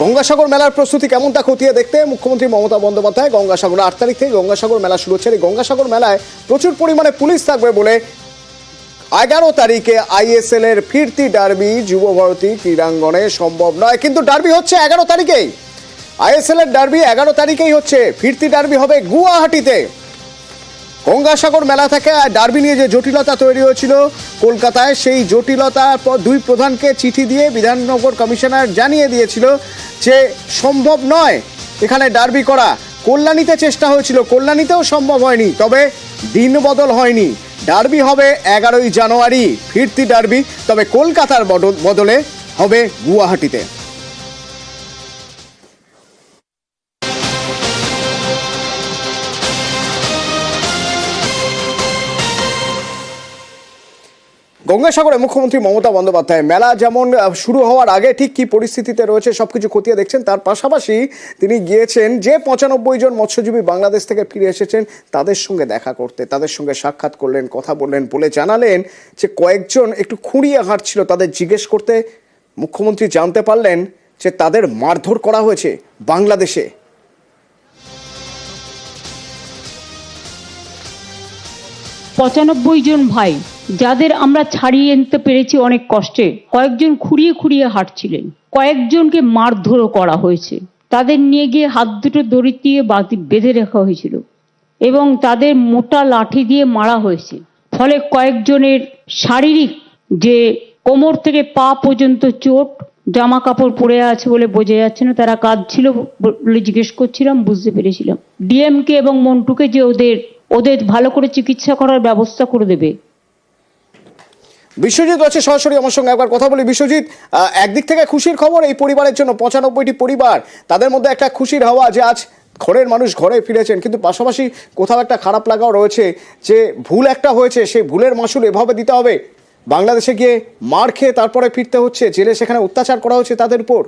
গঙ্গাসাগর মেলার প্রস্তুতি কেমন তা খতিয়ে দেখতে মুখ্যমন্ত্রী মমতা বন্দ্যোপাধ্যায় গঙ্গাসাগর 8 তারিখ থেকে গঙ্গাসাগর মেলা শুরু হচ্ছে। এই গঙ্গাসাগর মেলায় প্রচুর পরিমাণে পুলিশ থাকবে বলে 11 তারিখে আইএসএল এর ফিরতি ডার্বি যুবভারতী ক্রীড়াঙ্গনে সম্ভব নয়, কিন্তু ডার্বি হচ্ছে 11 তারিখেই। আইএসএল এর ডার্বি 11 তারিখেই হচ্ছে, ফিরতি ডার্বি হবে গুয়াহাটিতে। গঙ্গাসাগর মেলা থেকে ডার্বি নিয়ে যে জটিলতা তৈরি হয়েছিল কলকাতায়, সেই জটিলতার পর দুই প্রধানকে চিঠি দিয়ে বিধাননগর কমিশনার জানিয়ে দিয়েছিল যে সম্ভব নয় এখানে ডার্বি করা। কল্যাণীতে চেষ্টা হয়েছিল, কল্যাণীতেও সম্ভব হয়নি, তবে দিন বদল হয়নি। ডার্বি হবে 11ই জানুয়ারি, ফিরতি ডার্বি, তবে কলকাতার বদলে হবে গুয়াহাটিতে। গঙ্গাসাগরে মুখ্যমন্ত্রী মমতা বন্দ্যোপাধ্যায় মেলা যেমন শুরু হওয়ার আগে ঠিক কি পরিস্থিতিতে রয়েছে সবকিছু খতিয়ে দেখছেন। তার পাশাপাশি তিনি গিয়েছেন যে 95 জন মৎস্যজীবী বাংলাদেশ থেকে ফিরে এসেছেন তাদের সঙ্গে দেখা করতে, তাদের সঙ্গে সাক্ষাৎ করলেন, কথা বললেন, বলে জানালেন যে কয়েকজন একটু খুঁড়িয়ে হাঁটছিল, তাদের জিজ্ঞেস করতে মুখ্যমন্ত্রী জানতে পারলেন যে তাদের মারধর করা হয়েছে বাংলাদেশে। 95 জন ভাই যাদের আমরা ছাড়িয়ে আনতে পেরেছি অনেক কষ্টে, কয়েকজন খুঁড়িয়ে খুঁড়িয়ে হাঁটছিলেন, কয়েকজনকে মারধরও করা হয়েছে। তাদের নিয়ে গিয়ে হাত দুটো দড়ি দিয়ে বেঁধে রাখা হয়েছিল এবং তাদের মোটা লাঠি দিয়ে মারা হয়েছে। ফলে কয়েকজনের শারীরিক যে কোমর থেকে পা পর্যন্ত চোট, জামা কাপড় পরে আছে বলে বোঝা যাচ্ছে না, তারা কাঁদছিল বলে জিজ্ঞেস করছিলাম, বুঝতে পেরেছিলাম। ডিএমকে এবং মন্টুকে যে ওদের ভালো করে চিকিৎসা করার ব্যবস্থা করে দেবে। বিশ্বজিৎ আছে সরাসরি আমার সঙ্গে, একবার কথা বলি। বিশ্বজিৎ, একদিক থেকে খুশির খবর এই পরিবারের জন্য, 95টি পরিবার, তাদের মধ্যে একটা খুশির হাওয়া যে আজ ঘরের মানুষ ঘরে ফিরেছেন, কিন্তু পাশাপাশি কোথাও একটা খারাপ লাগাও রয়েছে যে ভুল একটা হয়েছে, সেই ভুলের মাসুল এভাবে দিতে হবে। বাংলাদেশে গিয়ে মার খেয়ে তারপরে ফিরতে হচ্ছে, জেলে সেখানে অত্যাচার করা হচ্ছে তাদের উপর।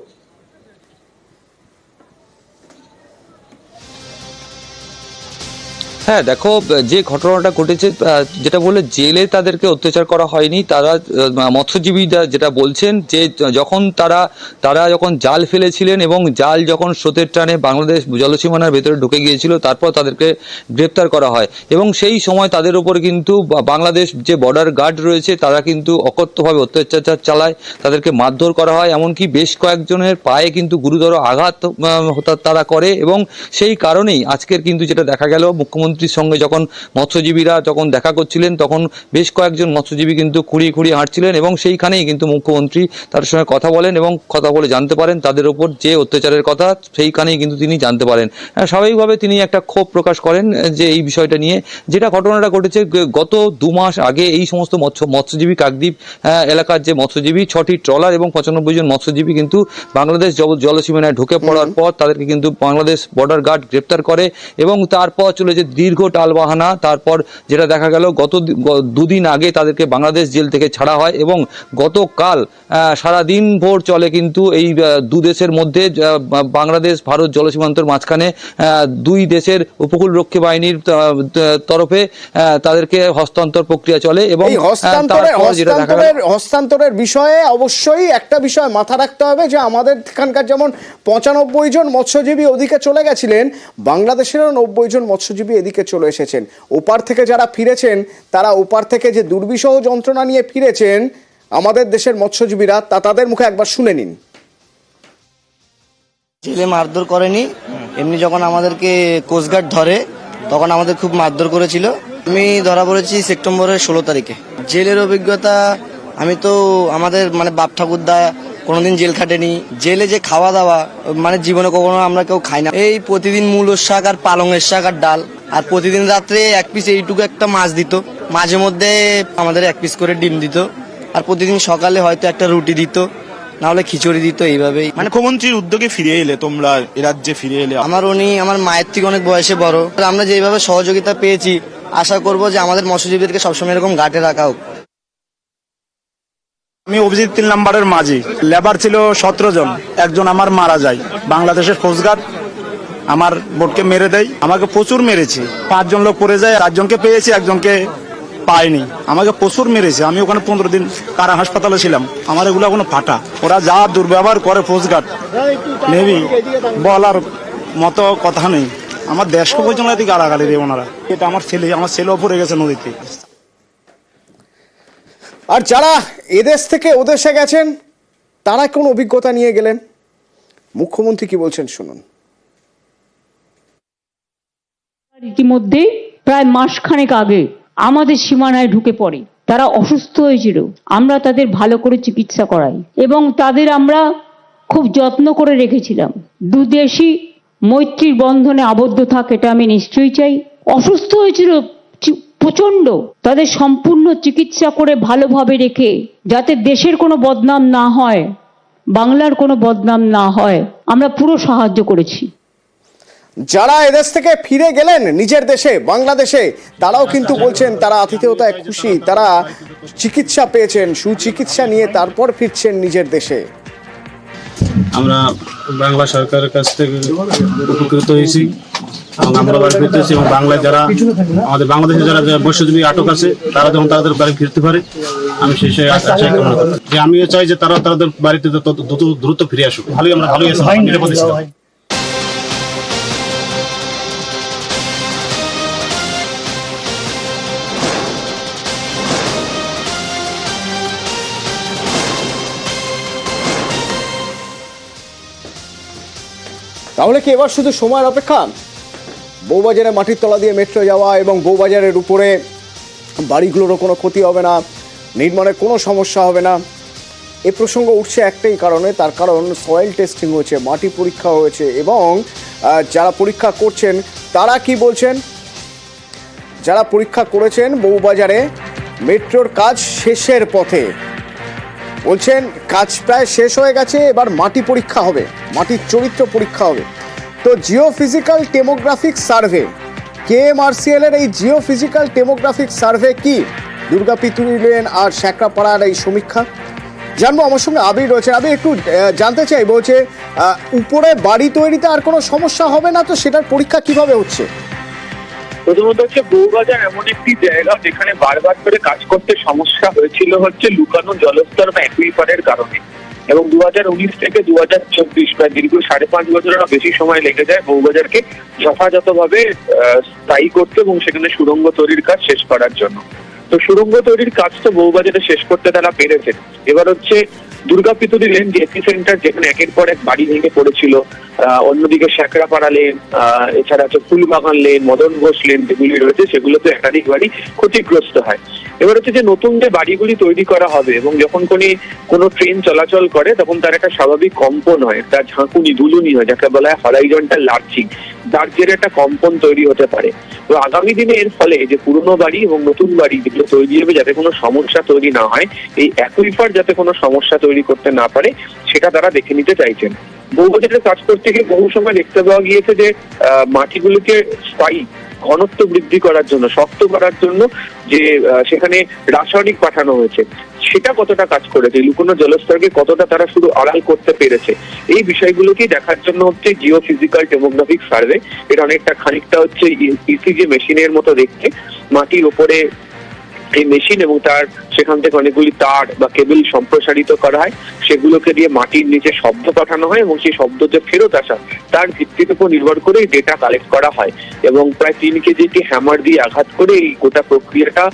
হ্যাঁ, দেখো, যে ঘটনাটা ঘটেছে, যেটা বলে জেলে তাদেরকে অত্যাচার করা হয়নি, তারা মৎস্যজীবীরা যেটা বলছেন যে যখন তারা যখন জাল ফেলেছিলেন এবং জাল যখন স্রোতের টানে বাংলাদেশ জলসীমানার ভেতরে ঢুকে গিয়েছিল, তারপর তাদেরকে গ্রেপ্তার করা হয় এবং সেই সময় তাদের উপর কিন্তু বাংলাদেশ যে বর্ডার গার্ড রয়েছে তারা কিন্তু অকথ্যভাবে অত্যাচার চালায়, তাদেরকে মারধর করা হয়, এমনকি বেশ কয়েকজনের পায়ে কিন্তু গুরুতর আঘাত তারা করে। এবং সেই কারণেই আজকের কিন্তু যেটা দেখা গেল, মুখ্যমন্ত্রীর সঙ্গে যখন মৎস্যজীবীরা যখন দেখা করছিলেন তখন বেশ কয়েকজন মৎস্যজীবী কিন্তু খুঁড়িয়ে খুঁড়িয়ে হাঁটছিলেন এবং সেইখানেই কিন্তু মুখ্যমন্ত্রী তাদের সঙ্গে কথা বলেন এবং কথা বলে জানতে পারেন তাদের উপর যে অত্যাচারের কথা, সেইখানেই কিন্তু তিনি জানতে পারেন। স্বাভাবিকভাবে তিনি একটা ক্ষোভ প্রকাশ করেন যে এই বিষয়টা নিয়ে, যেটা ঘটনাটা ঘটেছে গত 2 মাস আগে। এই সমস্ত মৎস্যজীবী কাকদ্বীপ এলাকার যে মৎস্যজীবী 6টি ট্রলার এবং 95 জন মৎস্যজীবী কিন্তু বাংলাদেশ জলসীমানায় ঢুকে পড়ার পর তাদেরকে কিন্তু বাংলাদেশ বর্ডার গার্ড গ্রেপ্তার করে এবং তারপর চলে যে দীর্ঘ টালবাহানা। তারপর যেটা দেখা গেল গত 2 দিন আগে তাদেরকে বাংলাদেশ জেল থেকে ছাড়া হয় এবং গতকাল সারাদিন ভোর চলে কিন্তু এই দু দেশের মধ্যে, বাংলাদেশ ভারত জলসীমান্তের মাঝখানে 2 দেশের উপকূলরক্ষী বাহিনীর তরফে তাদেরকে হস্তান্তর প্রক্রিয়া চলে। এবং হস্তান্তরের বিষয়ে অবশ্যই একটা বিষয় মাথা রাখতে হবে যে আমাদের এখানকার যেমন 95 জন মৎস্যজীবী ওদিকে চলে গেছিলেন, বাংলাদেশেরও 90 জন মৎস্যজীবী এদিকে চলে এসেছেন। ওপার থেকে যারা ফিরেছেন তারা ওপার থেকে যে দুর্বিষহ যন্ত্রণা নিয়ে ফিরেছেন আমাদের দেশের মৎস্যজীবীরা, তাদের মুখে একবার শুনে নিন। জেলে মারধর করেনি, এমনি যখন আমাদেরকে কোস্টগার্ড ধরে তখন আমাদের খুব মারধর করেছিল। আমি ধরা পড়েছি সেপ্টেম্বরের 16 তারিখে। জেলের অভিজ্ঞতা, আমি তো আমাদের বাপ ঠাকুরদা কোনোদিন জেল খাটেনি। জেলে যে খাওয়া দাওয়া জীবনে কখনো আমরা কেউ খাই না। এই প্রতিদিন মূলোর শাক আর পালংয়ের শাক আর ডাল, আর প্রতিদিন রাত্রে 1 পিস এইটুকু একটা মাছ দিত, মাঝে মধ্যে আমাদের 1 পিস করে ডিম দিত, আর প্রতিদিন সকালে হয়তো একটা রুটি দিত, না হলে খিচুড়ি দিত। এইভাবেই মুখ্যমন্ত্রীর উদ্যোগে ফিরে এলে তোমরা এ রাজ্যে ফিরে এলে। আমার মায়ের থেকে অনেক বয়সে বড়, আমরা যেভাবে সহযোগিতা পেয়েছি আশা করব যে আমাদের মৎস্যজীবীদেরকে সবসময় এরকম ঘাটে রাখা হোক। আমি অভিজিৎ 3 নম্বরের মাঝি। লেবার ছিল 17 জন, একজন আমার মারা যায়। বাংলাদেশের কোস্টগার্ড আমার বোটকে মেরে দেয়, আমাকে প্রচুর মেরেছে। 5 জন লোক পড়ে যায়, 4 জনকে পেয়েছি, একজনকে পাইনি, আমাকে প্রচুর মেরেছে। আমি ওখানে 15 দিন কারা হাসপাতালে ছিলাম। আমার এগুলো এখনো ফাটা। ওরা যা দুর্ব্যবহার করে কোস্টগার্ড নেভি, বলার মতো কথা নেই। আমার দেশকে বলছে না এদিকে গালাগালি রে ওনারা। এটা আমার ছেলেও পড়ে গেছে নদীতে। আর যারা এদেশ থেকে ওদেশে গেছেন তারা কোন অভিজ্ঞতা নিয়ে গেলেন, মুখ্যমন্ত্রী কি বলছেন শুনুন। ইতিমধ্যে প্রায় মাসখানেক আগে আমাদের সীমানায় ঢুকে পড়ে। তারা অসুস্থ হয়েছিল, আমরা তাদের ভালো করে চিকিৎসা করাই এবং তাদের আমরা খুব যত্ন করে রেখেছিলাম। দুদেশই মৈত্রীর বন্ধনে আবদ্ধ থাক, এটা আমি নিশ্চয়ই চাই। অসুস্থ হয়েছিল প্রচন্ড, তাদের সম্পূর্ণ চিকিৎসা করে ভালোভাবে রেখে যাতে দেশের কোনো বদনাম না হয়, বাংলার কোনো বদনাম না হয়, আমরা পুরো সাহায্য করেছি। যারা এদেশ থেকে ফিরে গেলেন নিজের দেশে বাংলাদেশে, তারাও কিন্তু বলছেন তারা আতিথেয়তায় খুশি, তারা চিকিৎসা পেয়েছেন, সুচিকিৎসা নিয়ে তারপর ফিরছেন নিজের দেশে। আমরা বাংলা সরকারের কাছ থেকে উপকৃত হয়েছি এবং আমরা বাড়ি ফিরতে হয়েছি। এবং বাংলায় যারা আমাদের বাংলাদেশে যারা বৈশ্যজীবী আটক আছে তারা যখন তাদের বাড়ি ফিরতে পারে, আমি সেই আশাই কামনা করি। যে আমিও চাই যে তারা তাদের বাড়িতে দ্রুত ফিরে আসুক। ভালোই আছি, নিরাপদে ছিলাম। তাহলে কি এবার শুধু সময়ের অপেক্ষা? বউবাজারে মাটির তলা দিয়ে মেট্রো যাওয়া এবং বউবাজারের উপরে বাড়িগুলোরও কোনো ক্ষতি হবে না, নির্মাণের কোনো সমস্যা হবে না, এ প্রসঙ্গ উঠছে একটাই কারণে, তার কারণ সয়েল টেস্টিং হয়েছে, মাটি পরীক্ষা হয়েছে এবং যারা পরীক্ষা করছেন তারা কি বলছেন? যারা পরীক্ষা করেছেন বউবাজারে মেট্রোর কাজ শেষের পথে, বলছেন কাজ প্রায় শেষ হয়ে গেছে, এবার মাটি পরীক্ষা হবে, মাটির চরিত্র পরীক্ষা হবে। তো জিওফিজিক্যাল ডেমোগ্রাফিক সার্ভে, KMRCL এর এই জিওফিজিক্যাল ডেমোগ্রাফিক সার্ভে কি? দুর্গা পিতুরি লেন আর শ্যাকরাপাড়ার এই সমীক্ষা জানবো। আমার সঙ্গে আবির রয়েছে। আমি একটু জানতে চাই, বলছে উপরে বাড়ি তৈরিতে আর কোনো সমস্যা হবে না, তো সেটার পরীক্ষা কিভাবে হচ্ছে? প্রথমত হচ্ছে বউবাজার এমন একটি জায়গা যেখানে বারবার করে কাজ করতে সমস্যা হয়েছিল হচ্ছে লুকানো জলস্তর বা অ্যাকুইফারের কারণে। এবং 2019 থেকে 2024 প্রায় দীর্ঘ 5.5 বছরেরও বেশি সময় লেগে যায় বউবাজারকে যথাযথভাবে স্থায়ী করতে এবং সেখানে সুড়ঙ্গ তৈরির কাজ শেষ করার জন্য। তো সুড়ঙ্গ তৈরির কাজ তো বউবাজারে শেষ করতে তারা পেরেছেন। এবার হচ্ছে দুর্গা পিতুরি লেন যে এপিসেন্টার, যেখানে একের পর এক বাড়ি ভেঙে পড়েছিল, অন্যদিকে শ্যাকরাপাড়া লেন, এছাড়া হচ্ছে ফুলবাগান লেন, মদন ঘোষ লেন যেগুলি রয়েছে সেগুলোতে একাধিক বাড়ি ক্ষতিগ্রস্ত হয়। এবার হচ্ছে যে নতুন যে বাড়িগুলি তৈরি করা হবে এবং যখন কোনো ট্রেন চলাচল করে তখন তার একটা স্বাভাবিক কম্পন হয়, একটা ঝাঁকুনি দুলুনি হয়, যাকে বলা হয় হরাইজন্টাল লার্চিং, যার জেরে একটা কম্পন তৈরি হতে পারে। তো আগামী দিনে এর ফলে যে পুরনো বাড়ি এবং নতুন বাড়ি যেগুলো তৈরি হবে যাতে কোনো সমস্যা তৈরি না হয়, এই অ্যাকুইফার যাতে কোনো সমস্যা তৈরি করতে না পারে সেটা তারা দেখে নিতে চাইছেন। বউবাজারের কাজ করতে গিয়ে বহু সময় দেখতে পাওয়া গিয়েছে যে মাটিগুলিকে স্থায়ী ঘনত্ব বৃদ্ধি করার জন্য, শক্ত করার জন্য যে সেখানে রাসায়নিক পাঠানো হয়েছে, সেটা কতটা কাজ করেছে, লুকোনো জলস্তরকে কতটা তারা শুধু আড়াল করতে পেরেছে, এই বিষয়গুলোকে দেখার জন্য হচ্ছে জিওফিজিক্যাল ডেমোগ্রাফিক সার্ভে। এটা খানিকটা হচ্ছে ইসিজি মেশিনের মতো দেখতে। মাটির উপরে এই মেশিন এবং তার সেখান থেকে অনেকগুলি তার বা কেবল সম্প্রসারিত করা হয়, সেগুলোকে দিয়ে মাটির নিচে শব্দ পাঠানো হয় এবং সেই শব্দ যে ফেরত আসা তার ভিত্তির উপর নির্ভর করে ডেটা কালেক্ট করা হয় এবং প্রায় 3 কেজি একটি হ্যামার দিয়ে আঘাত করে এই গোটা প্রক্রিয়াটা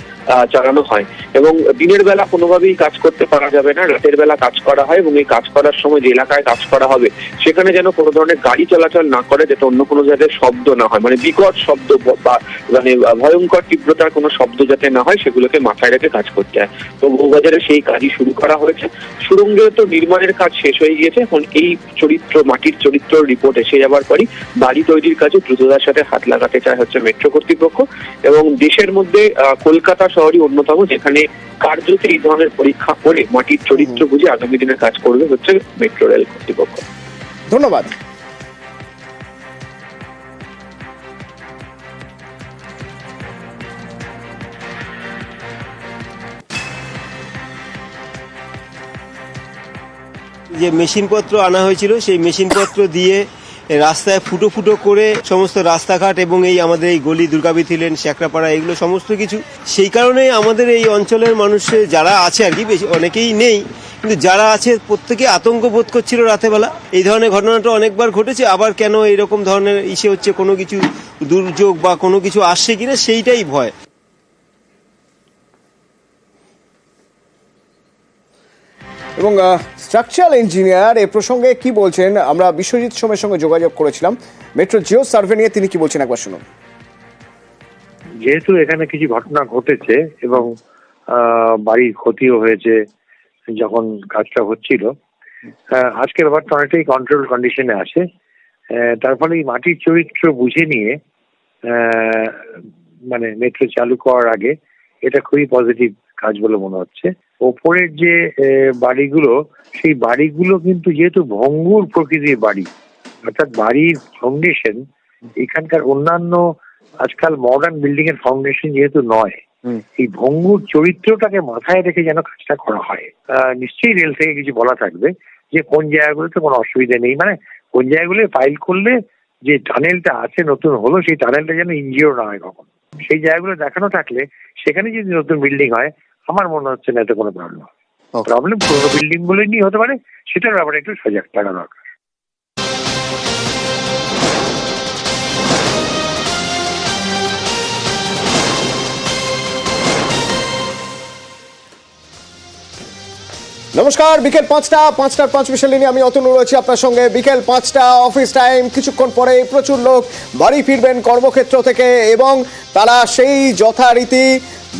চালানো হয়। এবং দিনের বেলা কোনোভাবেই কাজ করতে পারা যাবে না, রাতের বেলা কাজ করা হয় এবং এই কাজ করার সময় যে এলাকায় কাজ করা হবে সেখানে যেন কোনো ধরনের গাড়ি চলাচল না করে, যাতে অন্য কোনো জায়গায় শব্দ না হয়, মানে বিকট শব্দ বা মানে ভয়ঙ্কর তীব্রতার কোনো শব্দ যাতে না হয় সেগুলোকে মাথায় রেখে কাজ করতে হয়। তো বউবাজারে সেই কাজই শুরু করা হয়েছে। সুড়ঙ্গে তো নির্মাণের কাজ শেষ হয়ে গিয়েছে, এখন এই মাটির চরিত্র রিপোর্ট এসে যাবার পরই বাড়ি তৈরির কাজে দ্রুততার সাথে হাত লাগাতে চায় হচ্ছে মেট্রো কর্তৃপক্ষ। এবং দেশের মধ্যে কলকাতা শহরই অন্যতম যেখানে কার্যত এই ধরনের পরীক্ষা করে মাটির চরিত্র বুঝে আগামী দিনে কাজ করবে হচ্ছে মেট্রো রেল কর্তৃপক্ষ। ধন্যবাদ। যে মেশিনপত্র আনা হয়েছিল সেই মেশিনপত্র দিয়ে এই রাস্তায় ফুটো ফুটো করে সমস্ত রাস্তাঘাট এবং এই আমাদের এই গলি দুর্গাবতী লেন শেখরাপাড়া এগুলো সমস্ত কিছু, সেই কারণেই আমাদের এই অঞ্চলের মানুষের যারা আছে আর কি, বেশি অনেকেই নেই কিন্তু যারা আছে প্রত্যেকে আতঙ্ক বোধ করছিল রাতেবেলা। এই ধরনের ঘটনাটা অনেকবার ঘটেছে, আবার কেন এরকম ধরনের ইসে হচ্ছে, কোনো কিছু দুর্যোগ বা কোনো কিছু আসছে কিনা সেইটাই ভয়। এবং স্ট্রাকচারাল ইঞ্জিনিয়ার এ প্রসঙ্গে কি বলছেন, আমরা বিশ্বজিৎ সোমের সঙ্গে যোগাযোগ করেছিলাম মেট্রো জিও সার্ভে নিয়ে, তিনি কি বলছেন একবার শুনুন। যেহেতু এখানে কিছু ঘটনা ঘটেছে এবং বাড়ির ক্ষতিও হয়েছে যখন কাজটা হচ্ছিল, আজকের ব্যাপারটা অনেকটাই কন্ট্রোল কন্ডিশনে আসে। তার ফলে এই মাটির চরিত্র বুঝে নিয়ে মানে মেট্রো চালু করার আগে এটা খুবই পজিটিভ কাজ বলে মনে হচ্ছে। ওপরের যে বাড়িগুলো, সেই বাড়িগুলো কিন্তু যেহেতু ভঙ্গুর প্রকৃতির বাড়ি, অর্থাৎ বাড়ির ফাউন্ডেশন এখানকার অন্যান্য আজকাল মডার্ন বিল্ডিং এর ফাউন্ডেশন যেহেতু নয়, এই ভঙ্গুর চরিত্রটাকে মাথায় রেখে যেন কাজটা করা হয়। নিশ্চয়ই রেল থেকে কিছু বলা থাকবে যে কোন জায়গাগুলোতে কোনো অসুবিধা নেই, মানে কোন জায়গাগুলো ফাইল করলে যে টানেলটা আছে নতুন হলো, সেই টানেলটা যেন ইনজিওর না হয় কখন, সেই জায়গাগুলো দেখানো থাকলে সেখানে যদি নতুন বিল্ডিং হয় আমার মনে হচ্ছে না এতে কোনো প্রবলেম হবে। প্রবলেম পুরোনো বিল্ডিং গুলো নিয়ে হতে পারে, সেটার ব্যাপারে একটু সজাগ থাকা দরকার। নমস্কার, বিকেল 5টার 5 মিশাল নিয়ে আমি অতনু রয়েছি আপনার সঙ্গে। বিকেল 5টা অফিস টাইম, কিছুক্ষণ পরে প্রচুর লোক বাড়ি ফিরবেন কর্মক্ষেত্র থেকে এবং তারা সেই যথারীতি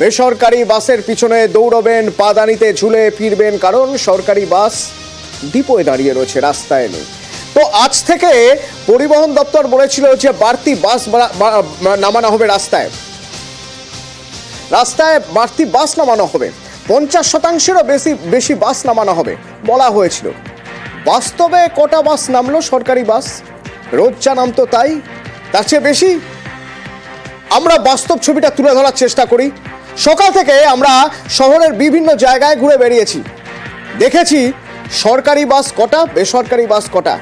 বেসরকারি বাসের পিছনে দৌড়বেন, পাদানিতে ঝুলে ফিরবেন, কারণ সরকারি বাস ডিপোয় দাঁড়িয়ে রয়েছে, রাস্তায় নেই। তো আজ থেকে পরিবহন দপ্তর বলেছিল যে বাড়তি বাস নামানো হবে, রাস্তায় বাড়তি বাস নামানো হবে, 50%-এরও বেশি বাস নামানো হবে বলা হয়েছিল। বাস্তবে কটা বাস নামলো সরকারি বাস? রোজ যা নামতো তাই, তার চেয়ে বেশি? আমরা বাস্তব ছবিটা তুলে ধরার চেষ্টা করি। সকাল থেকে আমরা শহরের বিভিন্ন জায়গায় ঘুরে বেরিয়েছি, দেখেছি সরকারি বাস কটা, বেসরকারি বাস কটা।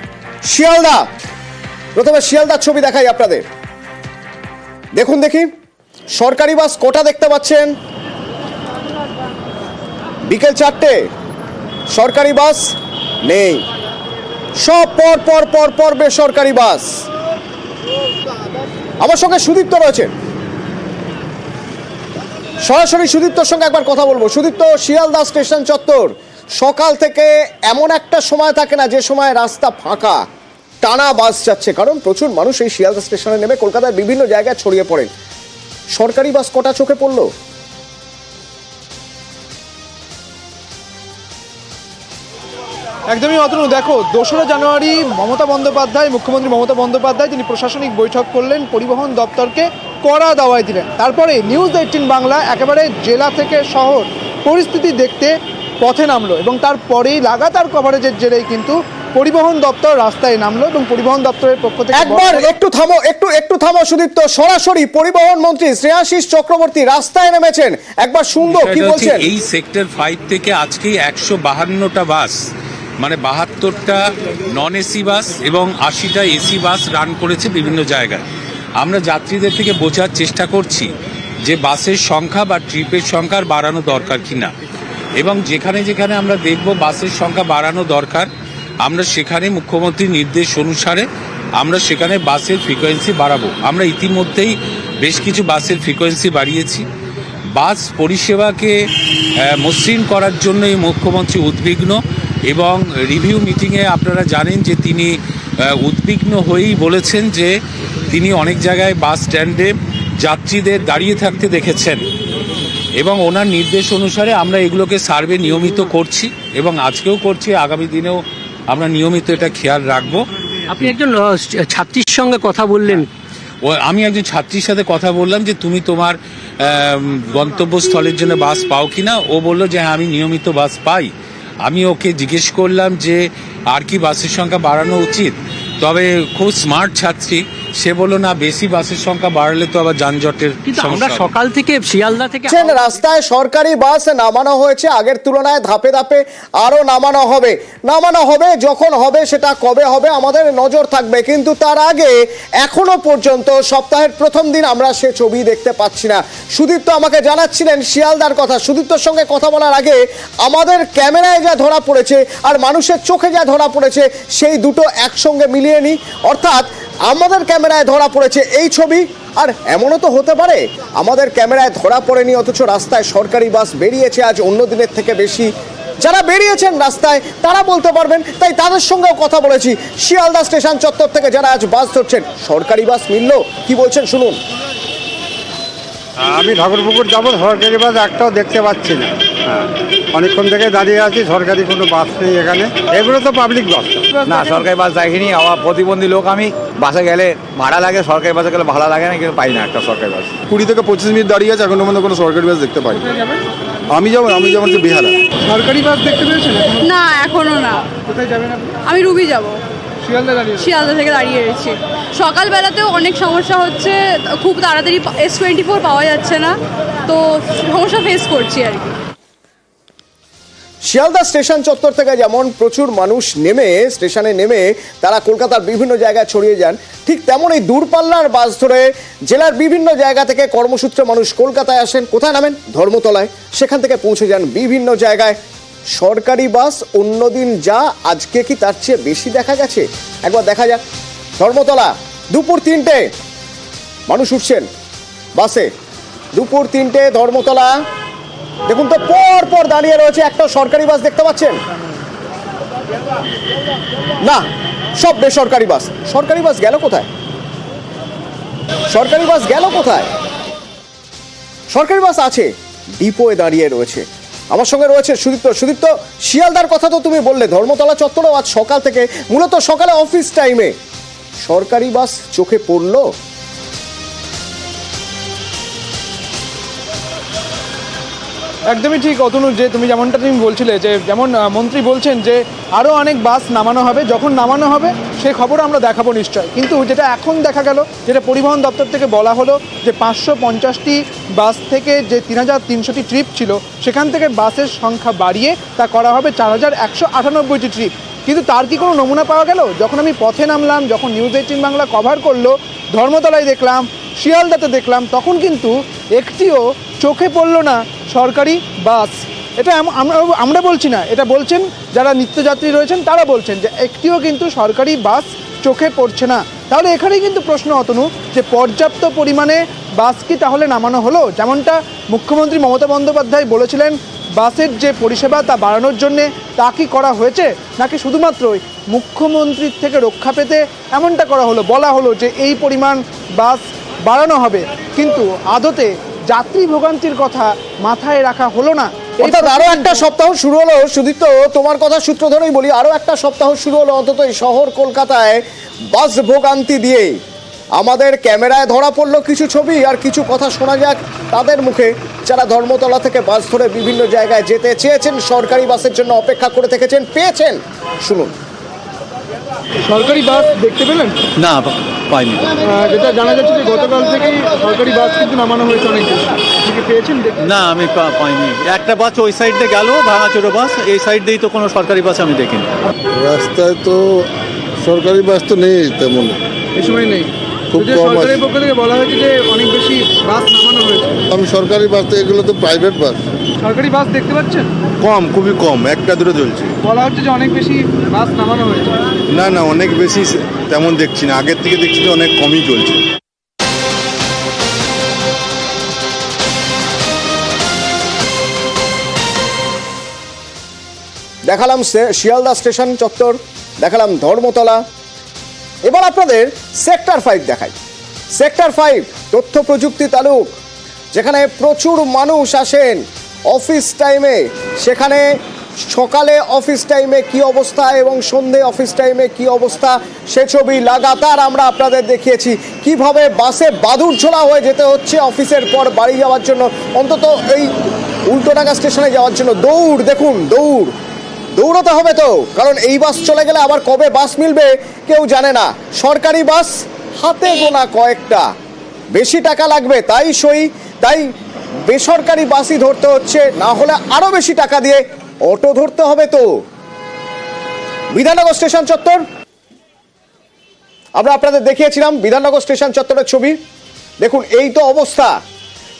শিয়ালদা, প্রথমে শিয়ালদার ছবি দেখাই আপনাদের, দেখুন দেখি সরকারি বাস কটা দেখতে পাচ্ছেন। বিকেল 4টে, সরকারি বাস নেই, সব পর বেসরকারি বাস। আমার সঙ্গে সুদীপ্ত রয়েছেন, সরাসরি সুদীপ্তর সঙ্গে একবার কথা বলবো। সুদীপ্ত, শিয়ালদা স্টেশন চত্বর সকাল থেকে এমন একটা সময় থাকে না যে সময় রাস্তা ফাঁকা, টানা বাস যাচ্ছে, কারণ প্রচুর মানুষ এই শিয়ালদা স্টেশনে নেমে কলকাতার বিভিন্ন জায়গায় ছড়িয়ে পড়েন। সরকারি বাস কটা চোখে পড়লো? একদমই অতনু, দেখো 2রা জানুয়ারি মুখ্যমন্ত্রী মমতা বন্দ্যোপাধ্যায় তিনি প্রশাসনিক বৈঠক করলেন, পরিবহন দপ্তরকে কড়া দাওয়াই দিলেন। তারপরে নিউজ 18 বাংলা একেবারে জেলা থেকে শহর পরিস্থিতি দেখতে পথে নামলো এবং তারপরেই লাগাতার কভারেজের জেরেই কিন্তু পরিবহন দপ্তর রাস্তায় নামলো এবং পরিবহন দপ্তরের পক্ষ থেকে একবার একটু থামো সুদীপ্ত, সরাসরি পরিবহন মন্ত্রী শ্রেয়াশিস চক্রবর্তী রাস্তায় নেমেছেন, একবার শুনবো কি বলছেন। এই সেক্টর 5 থেকে আজকে 152টা বাস, মানে 72টা নন এসি বাস এবং 80টা এসি বাস রান করেছে বিভিন্ন জায়গায়। আমরা যাত্রীদের থেকে বোঝার চেষ্টা করছি যে বাসের সংখ্যা বা ট্রিপের সংখ্যা বাড়ানো দরকার কিনা, এবং যেখানে যেখানে আমরা দেখব বাসের সংখ্যা বাড়ানো দরকার, আমরা সেখানে মুখ্যমন্ত্রীর নির্দেশ অনুসারে আমরা সেখানে বাসের ফ্রিকোয়েন্সি বাড়াবো। আমরা ইতিমধ্যেই বেশ কিছু বাসের ফ্রিকোয়েন্সি বাড়িয়েছি। বাস পরিষেবাকে মসৃণ করার জন্যই মুখ্যমন্ত্রী উদ্বিগ্ন এবং রিভিউ মিটিংয়ে আপনারা জানেন যে তিনি উদ্বিগ্ন হয়েই বলেছেন যে তিনি অনেক জায়গায় বাস স্ট্যান্ডে যাত্রীদের দাঁড়িয়ে থাকতে দেখেছেন এবং ওনার নির্দেশ অনুসারে আমরা এগুলোকে সার্ভে নিয়মিত করছি এবং আজকেও করছি, আগামী দিনেও আমরা নিয়মিত এটা খেয়াল রাখবো। আপনি একজন ছাত্রীর সঙ্গে কথা বললেন, আমি একজন ছাত্রীর সাথে কথা বললাম যে তুমি তোমার গন্তব্যস্থলের জন্য বাস পাও কিনা, ও বললো যে হ্যাঁ আমি নিয়মিত বাস পাই। আমি ওকে জিজ্ঞেস করলাম যে আর কি বাসের সংখ্যা বাড়ানো উচিত, তবে খুব স্মার্ট ছাত্রী, সে বললো না বেশি বাসের সংখ্যা বাড়লে তো আবার যানজটের কিন্তু আমরা সমস্যা হবে। সকাল থেকে শিয়ালদা থেকে রাস্তায় সরকারি বাস নামানো হয়েছে, আগের তুলনায় ধাপে ধাপে আরো নামানো হবে, যখন হবে সেটা কবে হবে আমাদের নজর থাকবে। কিন্তু তার আগে এখনো পর্যন্ত সপ্তাহের প্রথম দিন আমরা সে ছবি দেখতে পাচ্ছি না। সুদীপ্ত আমাকে জানাচ্ছিলেন শিয়ালদার কথা। সুদীপ্তর সঙ্গে কথা বলার আগে আমাদের ক্যামেরায় যা ধরা পড়েছে আর মানুষের চোখে যা ধরা পড়েছে সেই দুটো একসঙ্গে মিলিয়ে নিই। অর্থাৎ আমাদের ক্যামেরায় ধরা পড়েছে এই ছবি, আর এমনও তো হতে পারে আমাদের ক্যামেরায় ধরা পড়েনি অথচ রাস্তায় সরকারি বাস বেরিয়েছে আজ অন্য দিনের থেকে বেশি। যারা বেরিয়েছেন রাস্তায় তারা বলতে পারবেন, তাই তাদের সঙ্গেও কথা বলেছি। শিয়ালদা স্টেশন চত্বর থেকে যারা আজ বাস ধরছেন, সরকারি বাস মিলল, কি বলছেন শুনুন। আমি ঠাকুরপুকুর যাবো, সরকারি বাস একটাও দেখতে পাচ্ছি না। অনেকক্ষণ থেকে দাঁড়িয়ে আছি, সরকারি কোনো বাস নেই এখানে। এগুলো তো পাবলিক বাস না, সরকারি বাস দেখিনি। আমার প্রতিবন্ধী লোক, আমি বাসে গেলে ভাড়া লাগে, সরকারি বাসে গেলে ভাড়া লাগে না, কিন্তু পাই না একটা সরকারি বাস। 20 থেকে 25 মিনিট দাঁড়িয়ে আছে, এখনো পর্যন্ত কোনো সরকারি বাস দেখতে পাই। আমি যেমন বেহালা। সরকারি বাস দেখতে পেয়েছেন? না, এখনো না। কোথায় যাবেন আপনি? আমি রুবি যাব। শিয়ালদা থেকে দাঁড়িয়ে রয়েছি। সকালবেলাতেও অনেক সমস্যা হচ্ছে, খুব তাড়াতাড়ি S24 পাওয়া যাচ্ছে না, তো সমস্যা ফেস করছি আর কি। শিয়ালদা স্টেশন চত্বর থেকে যেমন প্রচুর মানুষ স্টেশনে নেমে তারা কলকাতার বিভিন্ন জায়গায় ছড়িয়ে যান, ঠিক তেমনই দূরপাল্লার বাস ধরে জেলার বিভিন্ন জায়গা থেকে কর্মসূত্রে মানুষ কলকাতায় আসেন। কোথায় নামেন? ধর্মতলায়। সেখান থেকে পৌঁছে যান বিভিন্ন জায়গায়। সরকারি বাস অন্যদিন যা, আজকে কি তার চেয়ে বেশি দেখা গেছে? একবার দেখা যাক। ধর্মতলা, দুপুর 3টে মানুষ উঠছেন বাসে। দুপুর 3টে ধর্মতলা, দেখুন তো পর পর দাঁড়িয়ে রয়েছে। একটা সরকারি বাস দেখতে পাচ্ছেন না, সব বেসরকারি বাস। সরকারি বাস গেল কোথায়? সরকারি বাস গেল কোথায়? সরকারি বাস আছে, ডিপোয়ে দাঁড়িয়ে রয়েছে। আমার সঙ্গে রয়েছে সুদীপ্ত। শিয়ালদার কথা তো তুমি বললে, ধর্মতলা চত্বরেও আজ সকাল থেকে, মূলত সকালে অফিস টাইমে সরকারি বাস চোখে পড়লো। একদমই ঠিক অতনু, যে তুমি যেমনটা বলছিলে, যে যেমন মন্ত্রী বলছেন যে আরও অনেক বাস নামানো হবে, যখন নামানো হবে সে খবর আমরা দেখাবো নিশ্চয়। কিন্তু যেটা এখন দেখা গেল, যেটা পরিবহন দপ্তর থেকে বলা হলো, যে 550টি বাস থেকে যে 3300টি ট্রিপ ছিল, সেখান থেকে বাসের সংখ্যা বাড়িয়ে তা করা হবে 4198টি ট্রিপ। কিন্তু তার কি কোনো নমুনা পাওয়া গেল? যখন আমি পথে নামলাম, যখন নিউজ 18 বাংলা কভার করলো, ধর্মতলায় দেখলাম, শিয়ালদাতে দেখলাম, তখন কিন্তু একটিও চোখে পড়লো না সরকারি বাস। এটা আমরা বলছি না, এটা বলছেন যারা নিত্যযাত্রী রয়েছেন তারা বলছেন যে একটিও কিন্তু সরকারি বাস চোখে পড়ছে না। তাহলে এখানেই কিন্তু প্রশ্ন অতনু, যে পর্যাপ্ত পরিমাণে বাস কি তাহলে নামানো হলো? যেমনটা মুখ্যমন্ত্রী মমতা বন্দ্যোপাধ্যায় বলেছিলেন, বাসের যে পরিষেবা তা বাড়ানোর জন্যে তা কি করা হয়েছে, নাকি শুধুমাত্রই মুখ্যমন্ত্রীর থেকে রক্ষা পেতে এমনটা করা হলো, বলা হলো যে এই পরিমাণ বাস বাড়ানো হবে, কিন্তু আদতে যাত্রী ভোগান্তির কথা মাথায় রাখা হলো না? অর্থাৎ আরো একটা সপ্তাহ শুরু হলো। সুদীপ্ত, তোমার কথা সূত্র ধরেই বলি, আরো একটা সপ্তাহ শুরু হলো অন্তত এই শহর কলকাতায় বাস ভোগান্তি দিয়ে। আমাদের ক্যামেরায় ধরা পড়লো কিছু ছবি, আর কিছু কথা শোনা যাক তাদের মুখে, যারা ধর্মতলা থেকে বাস ধরে বিভিন্ন জায়গায় যেতে চেয়েছেন, সরকারি বাসের জন্য অপেক্ষা করে থেকেছেন, পেয়েছেন। শুনুন। সরকারি বাস দেখতে পেলেন? না, পাইনি। যেটা জানা যাচ্ছে যে গতকাল থেকেই সরকারি বাস কিন্তু নামানো হয়েছে অনেক বেশি, পেয়েছেন? না, আমি পাইনি। একটা বাস ওই সাইড দিয়ে গেল, ভাঙাচোরা বাস, এই সাইড দিয়েই তো কোনো সরকারি বাস আমি দেখিনি। রাস্তায় তো সরকারি বাস তো নেই তেমন, এই সময় নেই। সরকারের পক্ষ থেকে বলা হয়েছে যে অনেক বেশি বাস নামানো হয়েছে। আমি সরকারি বাস তো, এগুলো তো প্রাইভেট বাস। সরকারি বাস দেখতে পাচ্ছেন? কম, খুবই কম, একটা দুটো চলছে। বলা হচ্ছে যে অনেক বেশি বাস নামানো হয়েছে। না, অনেক বেশি তেমন দেখছি না, আগের থেকে দেখছি যে অনেক কমই চলছে। দেখালাম শিয়ালদা স্টেশন চত্বর, দেখালাম ধর্মতলা। এবার আপনাদের সেক্টর 5 দেখাই। সেক্টর 5 তথ্য প্রযুক্তি তালুক, যেখানে প্রচুর মানুষ আসেন অফিস টাইমে। সেখানে সকালে অফিস টাইমে কি অবস্থা এবং সন্ধে অফিস টাইমে কি অবস্থা, সে ছবি লাগাতার আমরা আপনাদের দেখিয়েছি। কিভাবে বাসে বাদুর ঝোলা হয়ে যেতে হচ্ছে অফিসের পর বাড়ি যাওয়ার জন্য, অন্তত এই উল্টোডাঙ্গা স্টেশনে যাওয়ার জন্য দৌড়। দেখুন, দৌড়াতে হবে তো, কারণ এই বাস চলে গেলে আবার কবে বাস মিলবে কেউ জানে না। সরকারি বাস হাতে গোনা কয়েকটা, বেশি টাকা লাগবে তাই তাই বেসরকারি বাসই ধরতে হচ্ছে, না হলে আরো বেশি টাকা দিয়ে অটো ধরতে হবে। তো বিধাননগর স্টেশন চত্বর আমরা আপনাদের দেখিয়েছিলাম, বিধাননগর স্টেশন চত্বরের ছবি দেখুন, এই তো অবস্থা।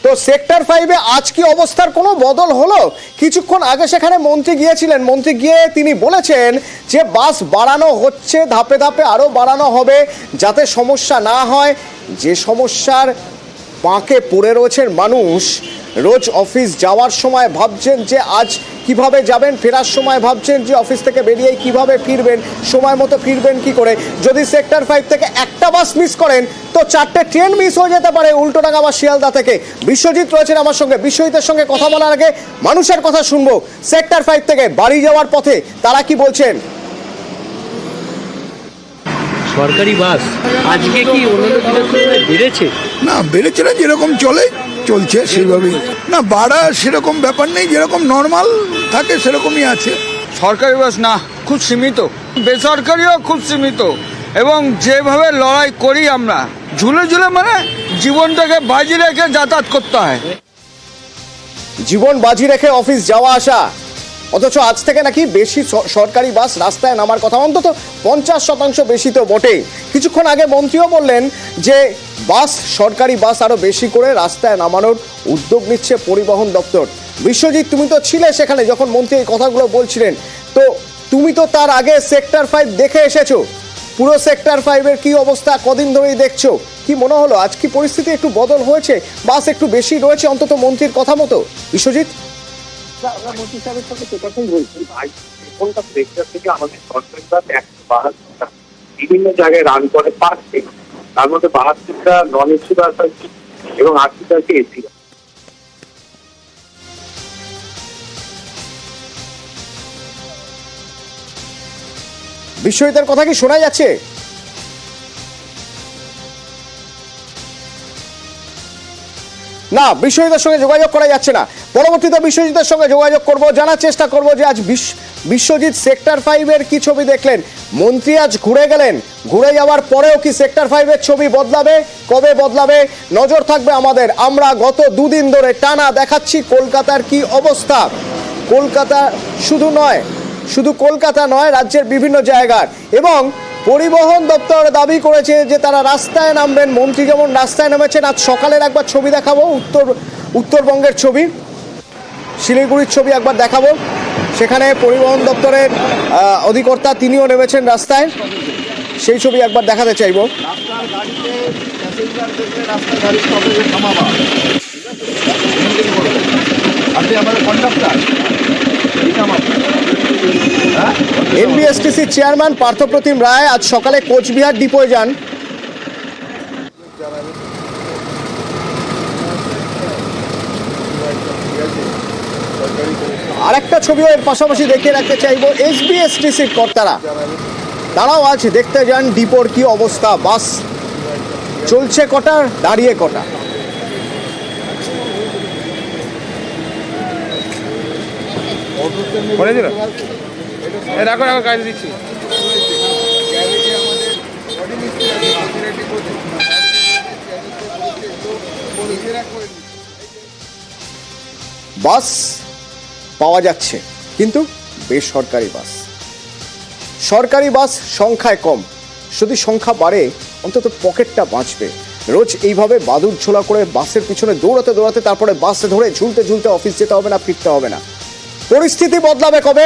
তো সেক্টর 5-এ আজ কি অবস্থার কোনো বদল হলো? কিছুক্ষণ আগে সেখানে মন্ত্রী গিয়েছিলেন, মন্ত্রী গিয়ে তিনি বলেছেন যে বাস বাড়ানো হচ্ছে, ধাপে ধাপে আরো বাড়ানো হবে যাতে সমস্যা না হয়। যে সমস্যার পাঁকে পড়ে রয়েছেন মানুষ, রোজ অফিস যাওয়ার সময় ভাবছেন যে আজ কিভাবে যাবেন, ফেরার সময় ভাবছেন যে অফিস থেকে বেরিয়ে কিভাবে ফিরবেন, সময় মতো ফিরবেন কি করে। যদি সেক্টর 5 থেকে একটা বাস মিস করেন তো 4টে ট্রেন মিস হয়ে যেতে পারে উল্টোডাঙ্গা বা শিয়ালদা থেকে। বিশ্বজিৎ রয়েছেন আমার সঙ্গে, বিশ্বজিতের সঙ্গে কথা বলার আগে মানুষের কথা শুনবো। সেক্টর 5 থেকে বাড়ি যাওয়ার পথে তারা কি বলছেন। সরকারি বাস আজকে কি অন্যান্য দিনের তুলনায় বেড়েছে? না, বেড়েছে না, যেরকম চলছে সেইভাবেই। না, বাড়া সেরকম ব্যাপার নেই, যেরকম নর্মাল থাকে সেরকমই আছে। সরকারি বাস না, খুব সীমিত, বেসরকারিও খুব সীমিত। এবং যেভাবে লড়াই করি আমরা, ঝুলে ঝুলে মানে জীবনটাকে বাজি রেখে যাতায়াত করতে হয়। জীবন বাজি রেখে অফিস যাওয়া আসা, অথচ আজ থেকে নাকি বেশি সরকারি বাস রাস্তায় নামার কথা, অন্তত 50% বেশি তো বটেই। কিছুক্ষণ আগে মন্ত্রীও বললেন যে বাস, সরকারি বাস আরো বেশি করে রাস্তায় নামানোর উদ্যোগ নিচ্ছে পরিবহন দপ্তর। বিশ্বজিৎ, তুমি তো ছিলে সেখানে যখন মন্ত্রী এই কথাগুলো বলছিলেন, তো তুমি তো তার আগে সেক্টর 5 দেখে এসেছো, পুরো সেক্টর 5-এর কি অবস্থা কদিন ধরেই দেখছো, কি মনে হলো আজ কি পরিস্থিতি একটু বদল হয়েছে, বাস একটু বেশি রয়েছে অন্তত মন্ত্রীর কথা মতো? বিশ্বজিৎ, আমরা মন্ত্রী সাহেবের সঙ্গে সে কথাই বলছি, এখনকার সেক্টর থেকে আমাদের সরকারি বাস 172টা বিভিন্ন জায়গায় রান করে পার ডে, তার মধ্যে 72টা নন এসি বাস আছে এবং 80টা আছে এসি। বিশ্বজিতের কথা কি শোনা যাচ্ছে? না, বিশ্বজিতের সঙ্গে যোগাযোগ করা যাচ্ছে না। পরবর্তীতে বিশ্বজিতের সঙ্গে যোগাযোগ করব, জানার চেষ্টা করব যে আজ বিশ্বজিৎ সেক্টর 5-এর কি ছবি দেখলেন। মন্ত্রী আজ ঘুরে গেলেন, ঘুরে যাওয়ার পরেও কি সেক্টর 5-এর ছবি বদলাবে, কবে বদলাবে নজর থাকবে আমাদের। আমরা গত দুদিন ধরে টানা দেখাচ্ছি কলকাতার কি অবস্থা। কলকাতা শুধু কলকাতা নয়, রাজ্যের বিভিন্ন জায়গার। এবং পরিবহন দপ্তর দাবি করেছে যে তারা রাস্তায় নামবেন। মন্ত্রী যেমন রাস্তায় নেমেছেন, আজ সকালের একবার ছবি দেখাবো, উত্তরবঙ্গের ছবি, শিলিগুড়ির ছবি একবার দেখাবো। সেখানে পরিবহন দপ্তরের অধিকর্তা তিনিও নেমেছেন রাস্তায়, সেই ছবি একবার দেখাতে চাইব। এনবিএসটিসির চেয়ারম্যান পার্থপ্রতিম রায় আজ সকালে কোচবিহার ডিপোয় যান। আরেকটা ছবিও এর পাশাপাশি দেখিয়ে রাখতে চাইবো, এসবিএসটিসির কর্তারা তারাও আজ দেখতে যান ডিপোর কি অবস্থা, বাস চলছে কটা, দাঁড়িয়ে কটা। বাস পাওয়া যাচ্ছে কিন্তু বেসরকারি বাস, সরকারি বাস সংখ্যায় কম। যদি সংখ্যা বাড়ে অন্তত পকেটটা বাঁচবে। রোজ এইভাবে বাদুর ছোলা করে বাসের পিছনে দৌড়াতে দৌড়াতে তারপরে বাসে ধরে ঝুলতে ঝুলতে অফিস যেতে হবে না, ফিরতে হবে না। পরিস্থিতি বদলাবে কবে,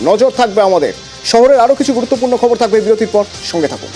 নজর থাকবে আমাদের। শহরের আরো কিছু গুরুত্বপূর্ণ খবর থাকবে বিরতির পর, সঙ্গে থাকুন।